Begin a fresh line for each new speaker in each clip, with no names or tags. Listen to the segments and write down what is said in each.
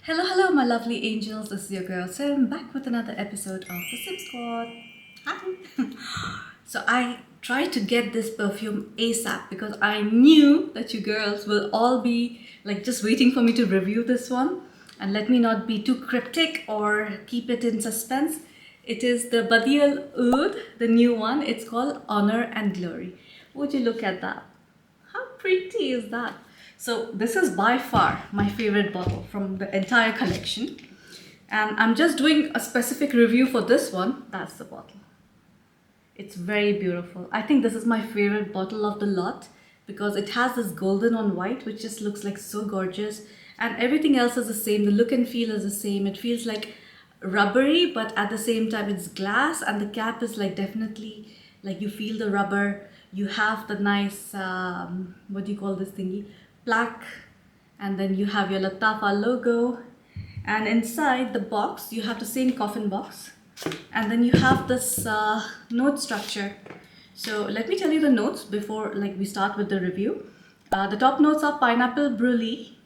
Hello, my lovely angels. This is your girl Sim back with another episode of the Sim Squad. Hi. So I tried to get this perfume ASAP because I knew that you girls will all be like just waiting for me to review this one. And let me not be too cryptic or keep it in suspense. It is the Badee Al Oud, the new one. It's called Honor and Glory. Would you look at that? How pretty is that? So this is by far my favorite bottle from the entire collection. And I'm just doing a specific review for this one. That's the bottle. It's very beautiful. I think this is my favorite bottle of the lot because it has this golden on white which just looks like so gorgeous, and everything else is the same. The look and feel is the same. It feels like rubbery, but at the same time it's glass, and the cap is like definitely like you feel the rubber. You have the nice what do you call this thingy, plaque, and then you have your Lattafa logo, and inside the box you have the same coffin box, and then you have this note structure. So let me tell you the notes before like we start with the review. The top notes are pineapple brulee.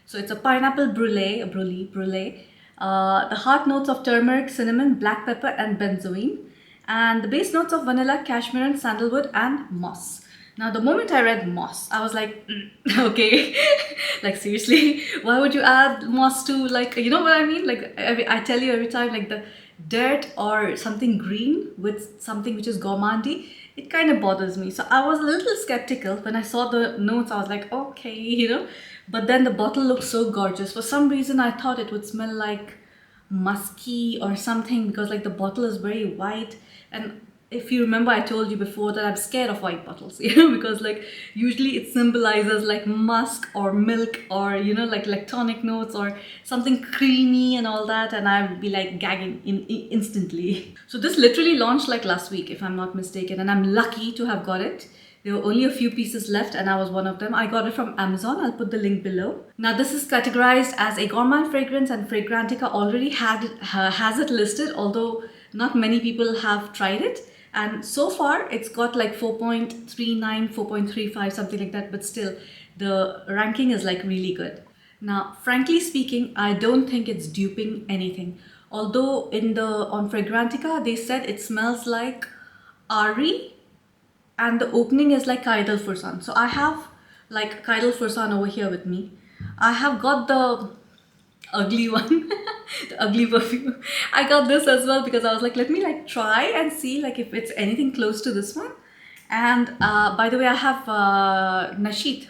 So it's a pineapple brulee, a brulee. The heart notes of turmeric, cinnamon, black pepper, and benzoin. And the base notes of vanilla, cashmere, and sandalwood, and moss. Now, the moment I read moss, I was like, okay, like seriously, why would you add moss to, like, you know what I mean? Like, I tell you every time, like the dirt or something green with something which is gourmandy, it kind of bothers me. So I was a little skeptical when I saw the notes. I was like, okay, but then the bottle looks so gorgeous. For some reason, I thought it would smell like musky or something because like the bottle is very white. And if you remember, I told you before that I'm scared of white bottles, because like usually it symbolizes like musk or milk or like lactonic notes or something creamy and all that, and I would be like gagging instantly. So this literally launched like last week, if I'm not mistaken, and I'm lucky to have got it. There were only a few pieces left and I was one of them. I got it from Amazon. I'll put the link below. Now this is categorized as a gourmand fragrance, and Fragrantica already has it listed, although not many people have tried it. And so far it's got like 4.39, 4.35, something like that. But still, the ranking is like really good. Now, frankly speaking, I don't think it's duping anything. Although on Fragrantica, they said it smells like Ari, and the opening is like Kaidal Fursan. So I have like Kaidal Fursan over here with me. I have got the ugly one, the ugly perfume. I got this as well because I was like, let me like try and see like if it's anything close to this one. And by the way, I have Nashit,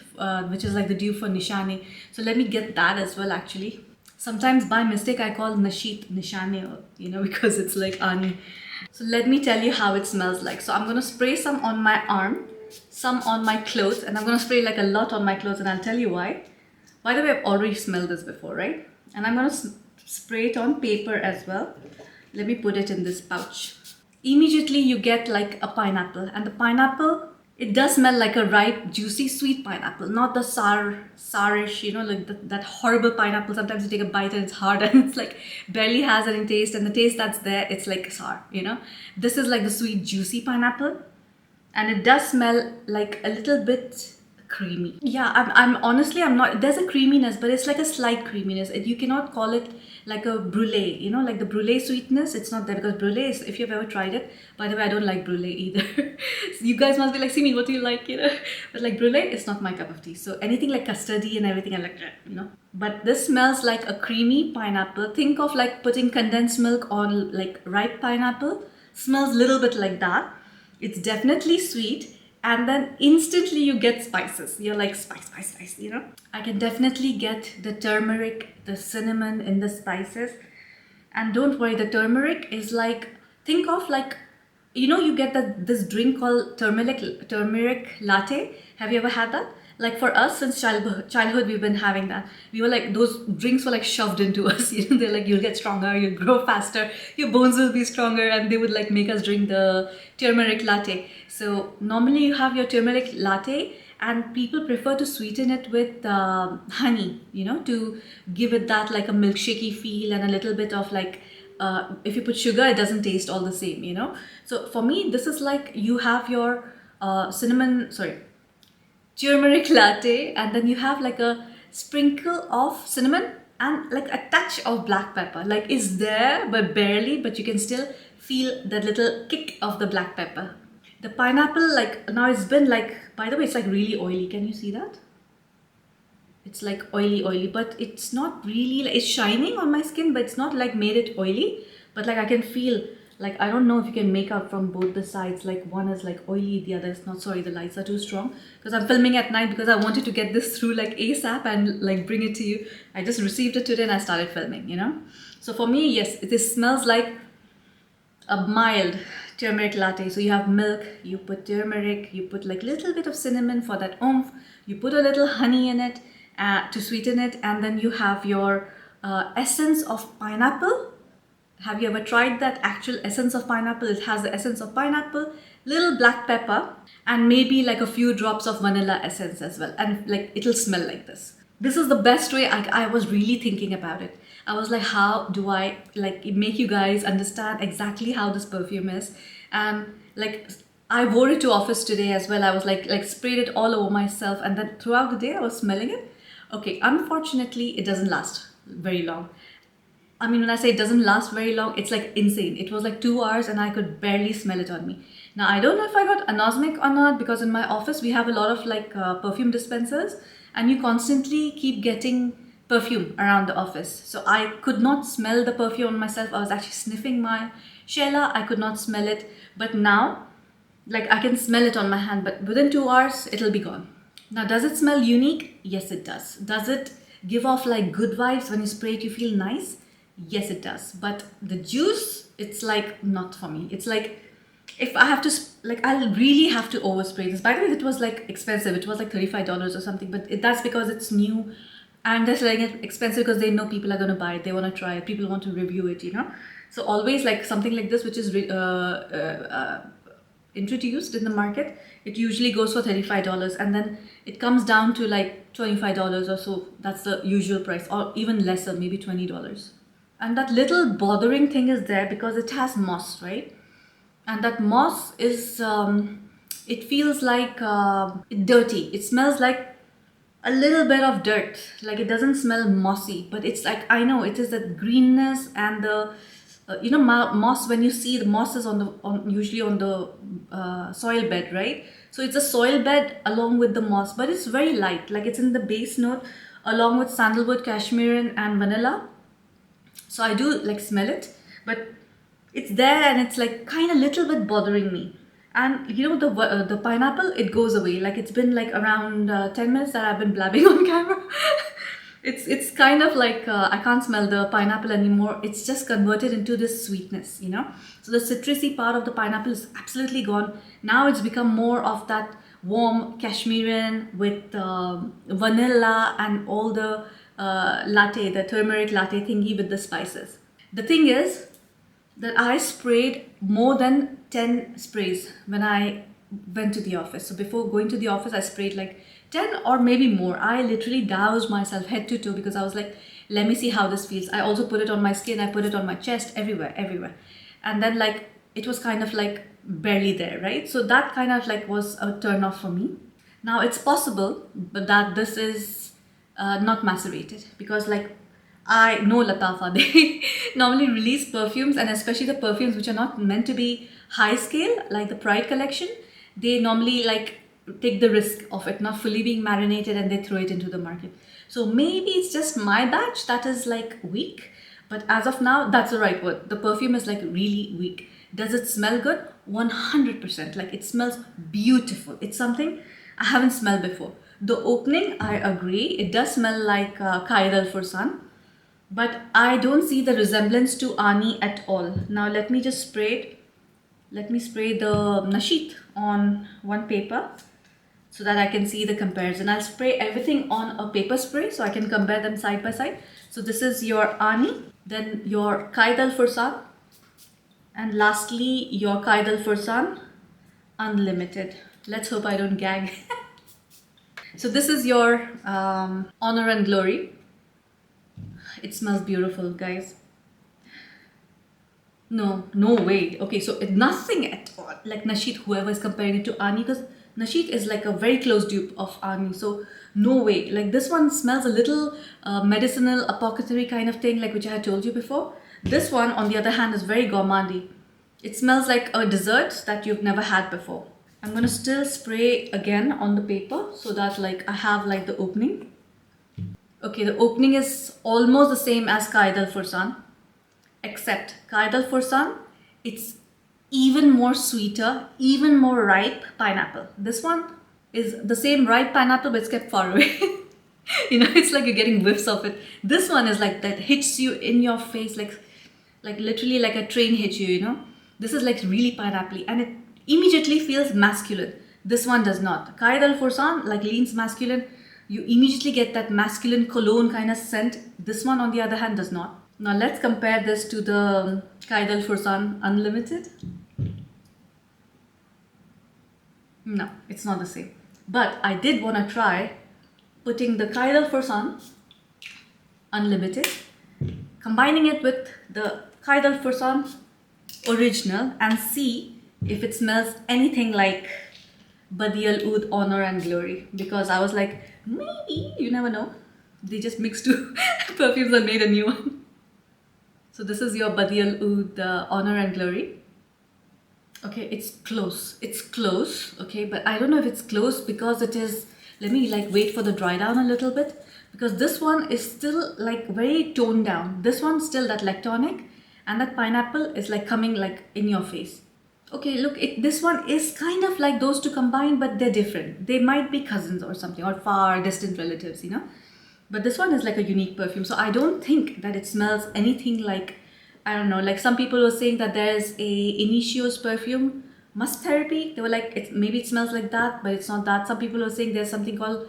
which is like the dupe for Nishani. So let me get that as well actually. Sometimes by mistake I call Nashit Nishani, because it's like Ani. So let me tell you how it smells like. So I'm gonna spray some on my arm, some on my clothes, and I'm gonna spray like a lot on my clothes, and I'll tell you why. By the way, I've already smelled this before, right? And I'm gonna spray it on paper as well. Let me put it in this pouch. Immediately you get like a pineapple, and the pineapple, it does smell like a ripe, juicy, sweet pineapple, not the sourish, like that horrible pineapple. Sometimes you take a bite and it's hard and it's like barely has any taste, and the taste that's there, it's like sour, This is like the sweet, juicy pineapple, and it does smell like a little bit creamy. Yeah, I'm honestly, I'm not, there's a creaminess, but it's like a slight creaminess. You cannot call it like a brulee, like the brulee sweetness. It's not there because brulee is, if you've ever tried it, by the way, I don't like brulee either. So you guys must be like, Simi, what do you like, But like brulee, it's not my cup of tea. So anything like custardy and everything, I like, But this smells like a creamy pineapple. Think of like putting condensed milk on like ripe pineapple. Smells a little bit like that. It's definitely sweet. And then instantly you get spices. You're like, spice, I can definitely get the turmeric, the cinnamon in the spices. And don't worry, the turmeric is like, think of like, you get this drink called turmeric latte. Have you ever had that? Like for us, since childhood, we've been having that. We were like, those drinks were like shoved into us. They're like, you'll get stronger, you'll grow faster, your bones will be stronger, and they would like make us drink the turmeric latte. So normally you have your turmeric latte, and people prefer to sweeten it with honey, to give it that like a milkshakey feel and a little bit of like, if you put sugar, it doesn't taste all the same, So for me, this is like you have your turmeric latte, and then you have like a sprinkle of cinnamon and like a touch of black pepper. Like it's there, but barely, but you can still feel that little kick of the black pepper. The pineapple, like now it's been like, by the way, it's like really oily. Can you see that? It's like oily, but it's not really, like, it's shining on my skin, but it's not like made it oily. But like I can feel, like, I don't know if you can make out from both the sides, like one is like oily, the other is not. Sorry, the lights are too strong because I'm filming at night because I wanted to get this through like ASAP and like bring it to you. I just received it today and I started filming, you know. So for me, yes, this smells like a mild turmeric latte. So you have milk, you put turmeric, you put like little bit of cinnamon for that oomph, you put a little honey in it to sweeten it, and then you have your essence of pineapple. Have you ever tried that actual essence of pineapple? It has the essence of pineapple, little black pepper, and maybe like a few drops of vanilla essence as well, and like it'll smell like this. This is the best way. I was really thinking about it. I was like, how do I like make you guys understand exactly how this perfume is? And like I wore it to office today as well. I was like sprayed it all over myself, and then throughout the day I was smelling it. Okay, unfortunately it doesn't last very long. I mean, when I say it doesn't last very long, it's like insane. It was like 2 hours and I could barely smell it on me. Now, I don't know if I got anosmic or not, because in my office we have a lot of like perfume dispensers, and you constantly keep getting perfume around the office. So I could not smell the perfume on myself. I was actually sniffing my Shayla. I could not smell it. But now, like I can smell it on my hand, but within 2 hours, it'll be gone. Now, does it smell unique? Yes, it does. Does it give off like good vibes when you spray it, you feel nice? Yes, it does. But the juice, it's like not for me. It's like if I have to, like, I'll really have to overspray this. By the way, it was like expensive. It was like $35 or something, but that's because it's new and they're selling it expensive because they know people are going to buy it. They want to try it. People want to review it, you know. So always like something like this, which is introduced in the market, it usually goes for $35, and then it comes down to like $25 or so. That's the usual price, or even lesser, maybe $20. And that little bothering thing is there because it has moss, right? And that moss is, it feels like dirty. It smells like a little bit of dirt. Like it doesn't smell mossy, but it's like, I know it is that greenness and the, you know, moss, when you see the moss is usually on the soil bed, right? So it's a soil bed along with the moss, but it's very light. Like it's in the base note along with sandalwood, cashmere and vanilla. So I do like smell it, but it's there and it's like kind of little bit bothering me. And you know, the pineapple, it goes away. Like it's been like around 10 minutes that I've been blabbing on camera. It's kind of like I can't smell the pineapple anymore. It's just converted into this sweetness, you know. So the citrusy part of the pineapple is absolutely gone. Now it's become more of that warm cashmere with vanilla and all the latte, the turmeric latte thingy with the spices. The thing is that I sprayed more than 10 sprays when I went to the office. So before going to the office, I sprayed like 10 or maybe more. I literally doused myself head to toe because I was like, let me see how this feels. I also put it on my skin, I put it on my chest, everywhere. And then like, it was kind of like barely there, right? So that kind of like was a turn off for me. Now it's possible, but that this is not macerated, because like I know Lattafa, they normally release perfumes, and especially the perfumes which are not meant to be high scale, like the Pride collection, they normally like take the risk of it not fully being marinated and they throw it into the market. So maybe it's just my batch that is like weak, but as of now, that's the right word. The perfume is like really weak. Does it smell good? 100%. Like it smells beautiful. It's something I haven't smelled before. The opening, I agree, it does smell like Qaid Al Fursan, but I don't see the resemblance to Ani at all. Now let me just spray it. Let me spray the Nasheet on one paper so that I can see the comparison. I'll spray everything on a paper spray so I can compare them side by side. So this is your Ani, then your Qaid Al Fursan, and lastly your Qaid Al Fursan Unlimited. Let's hope I don't gag. So this is your Honor and Glory. It smells beautiful, guys. No way. Okay, so nothing at all like Nasheet, whoever is comparing it to Ani, because Nasheed is like a very close dupe of Army, so no way. Like this one smells a little medicinal, apothecary kind of thing, like which I had told you before. This one, on the other hand, is very gourmandy. It smells like a dessert that you've never had before. I'm gonna still spray again on the paper so that like I have like the opening. Okay, the opening is almost the same as Qaid Al Fursan, except Qaid Al Fursan, it's even more sweeter, even more ripe pineapple. This one is the same ripe pineapple but it's kept far away. You know, it's like you're getting whiffs of it. This one is like that hits you in your face, like literally like a train hits you, you know. This is like really pineapple and it immediately feels masculine. This one does not. Qaid Al Fursan like leans masculine. You immediately get that masculine cologne kind of scent. This one on the other hand does not. Now let's compare this to the Qaid Al Fursan Unlimited. No, it's not the same. But I did want to try putting the Qaid Al Fursan Unlimited, combining it with the Qaid Al Fursan Original and see if it smells anything like Badee Al Oud Honor and Glory. Because I was like, maybe, you never know. They just mixed two perfumes and made a new one. So this is your Badee Al Oud Honor and Glory. Okay, it's close, okay, but I don't know if it's close because it is, let me like wait for the dry down a little bit, because this one is still like very toned down. This one's still that lactonic and that pineapple is like coming like in your face. Okay, look, this one is kind of like those two combined, but they're different. They might be cousins or something, or far distant relatives, you know. But this one is like a unique perfume, so I don't think that it smells anything like, I don't know, like some people were saying that there's a Initio's perfume, Musk Therapy. They were like, maybe it smells like that, but it's not that. Some people were saying there's something called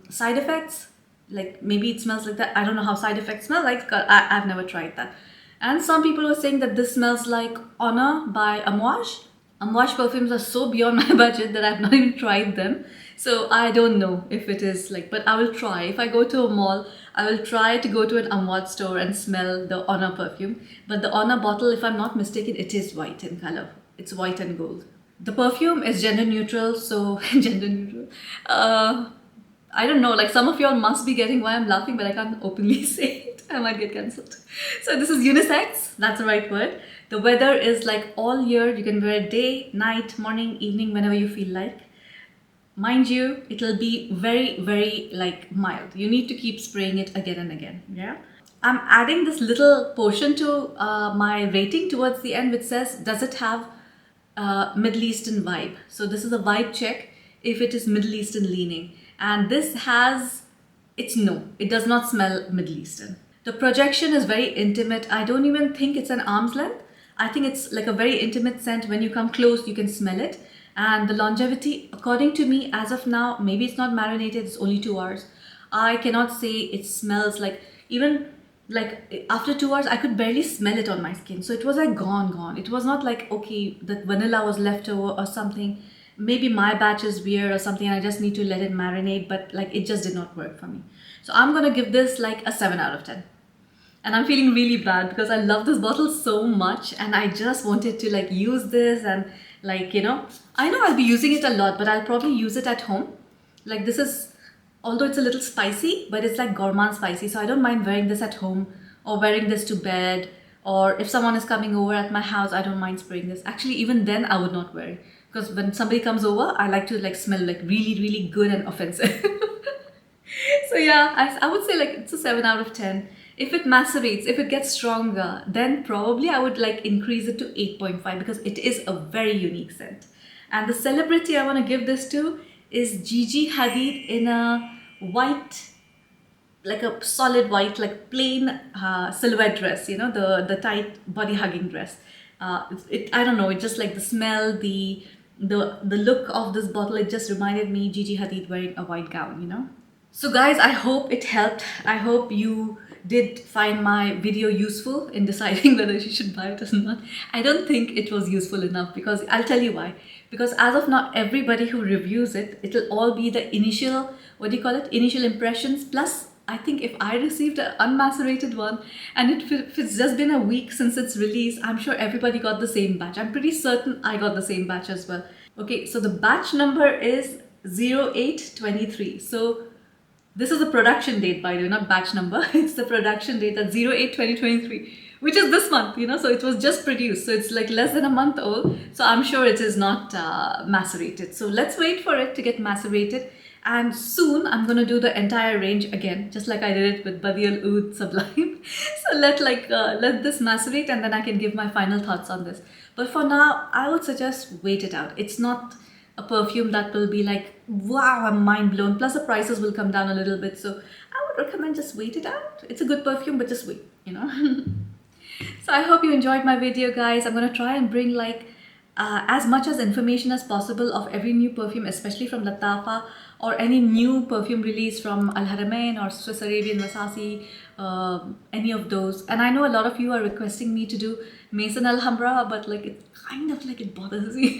Side Effects. Like maybe it smells like that. I don't know how Side Effects smell like. I've never tried that. And some people were saying that this smells like Honor by Amouage. Amouage perfumes are so beyond my budget that I've not even tried them. So I don't know if it is like, but I will try. If I go to a mall, I will try to go to an Amouage store and smell the Honor perfume. But the Honor bottle, if I'm not mistaken, it is white in color. It's white and gold. The perfume is gender neutral, so gender neutral. I don't know, like some of y'all must be getting why I'm laughing, but I can't openly say it. I might get cancelled. So this is unisex, that's the right word. The weather is like all year. You can wear it day, night, morning, evening, whenever you feel like. Mind you, it'll be very, very like mild. You need to keep spraying it again and again, yeah? I'm adding this little portion to my rating towards the end, which says, does it have Middle Eastern vibe? So this is a vibe check if it is Middle Eastern leaning. And this has, it does not smell Middle Eastern. The projection is very intimate. I don't even think it's an arm's length. I think it's like a very intimate scent. When you come close, you can smell it. And the longevity, according to me, as of now, maybe it's not marinated, it's only 2 hours. I cannot say it smells like, even like after 2 hours, I could barely smell it on my skin. So it was like gone. It was not like, okay, that vanilla was left over or something. Maybe my batch is weird or something. I just need to let it marinate, but like it just did not work for me. So I'm gonna give this like a 7 out of 10. And I'm feeling really bad because I love this bottle so much and I just wanted to like use this and like, you know, I know I'll be using it a lot, but I'll probably use it at home. Like this is, although it's a little spicy, but it's like gourmand spicy. So I don't mind wearing this at home or wearing this to bed, or if someone is coming over at my house, I don't mind spraying this. Actually, even then I would not wear it because when somebody comes over, I like to like smell like really, really good and offensive. So yeah, I would say like it's a 7 out of 10. If it macerates, if it gets stronger, then probably I would like increase it to 8.5 because it is a very unique scent. And the celebrity I want to give this to is Gigi Hadid in a white, like a solid white, like plain silhouette dress, you know, the tight body hugging dress. I don't know, it just like the smell, the look of this bottle, it just reminded me Gigi Hadid wearing a white gown, you know. So guys, I hope it helped. I hope you did find my video useful in deciding whether you should buy it or not. I don't think it was useful enough because I'll tell you why. Because as of now, everybody who reviews it, it'll all be the initial, what do you call it? Initial impressions. Plus, I think if I received an unmacerated one and if it's just been a week since its release, I'm sure everybody got the same batch. I'm pretty certain I got the same batch as well. Okay, so the batch number is 0823. So this is the production date, by the way, not batch number. It's the production date at 08/2023, which is this month, you know, so it was just produced. So it's like less than a month old. So I'm sure it is not macerated. So let's wait for it to get macerated. And soon I'm going to do the entire range again, just like I did it with Badee Al Oud Sublime. So let this macerate and then I can give my final thoughts on this. But for now, I would suggest wait it out. It's not a perfume that will be like, wow, I'm mind blown. Plus the prices will come down a little bit. So I would recommend just wait it out. It's a good perfume, but just wait, you know. So I hope you enjoyed my video, guys. I'm going to try and bring like as much as information as possible of every new perfume, especially from Lattafa or any new perfume release from Al Haramain or Swiss Arabian Versace, any of those. And I know a lot of you are requesting me to do Maison Alhambra, but like it kind of like it bothers me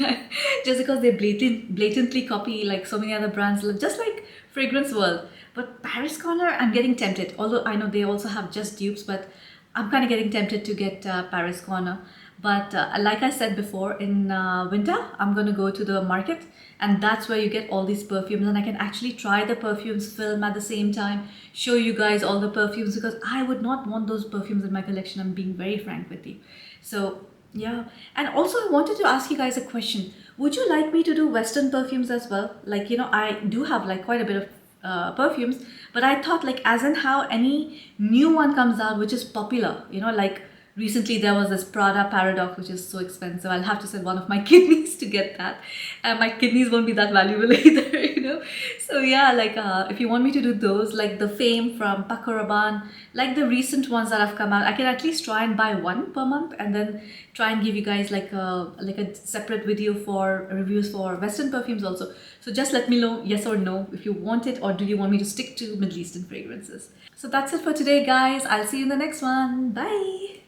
just because they blatantly copy like so many other brands, just like Fragrance World. But Paris Corner, I'm getting tempted, although I know they also have just dupes, but I'm kind of getting tempted to get Paris Corner. But like I said before, in winter, I'm going to go to the market, and that's where you get all these perfumes, and I can actually try the perfumes, film at the same time, show you guys all the perfumes, because I would not want those perfumes in my collection. I'm being very frank with you. So yeah, and also I wanted to ask you guys a question. Would you like me to do Western perfumes as well? Like, you know, I do have like quite a bit of perfumes, but I thought like as in how any new one comes out which is popular, you know, like recently there was this Prada Paradox, which is so expensive. I'll have to sell one of my kidneys to get that, and my kidneys won't be that valuable either, you know. So yeah, like if you want me to do those, like the Fame from Paco Rabanne, like the recent ones that have come out, I can at least try and buy one per month and then try and give you guys like a separate video for reviews for Western perfumes also. So just let me know yes or no if you want it, or do you want me to stick to Middle Eastern fragrances. So that's it for today, guys. I'll see you in the next one. Bye.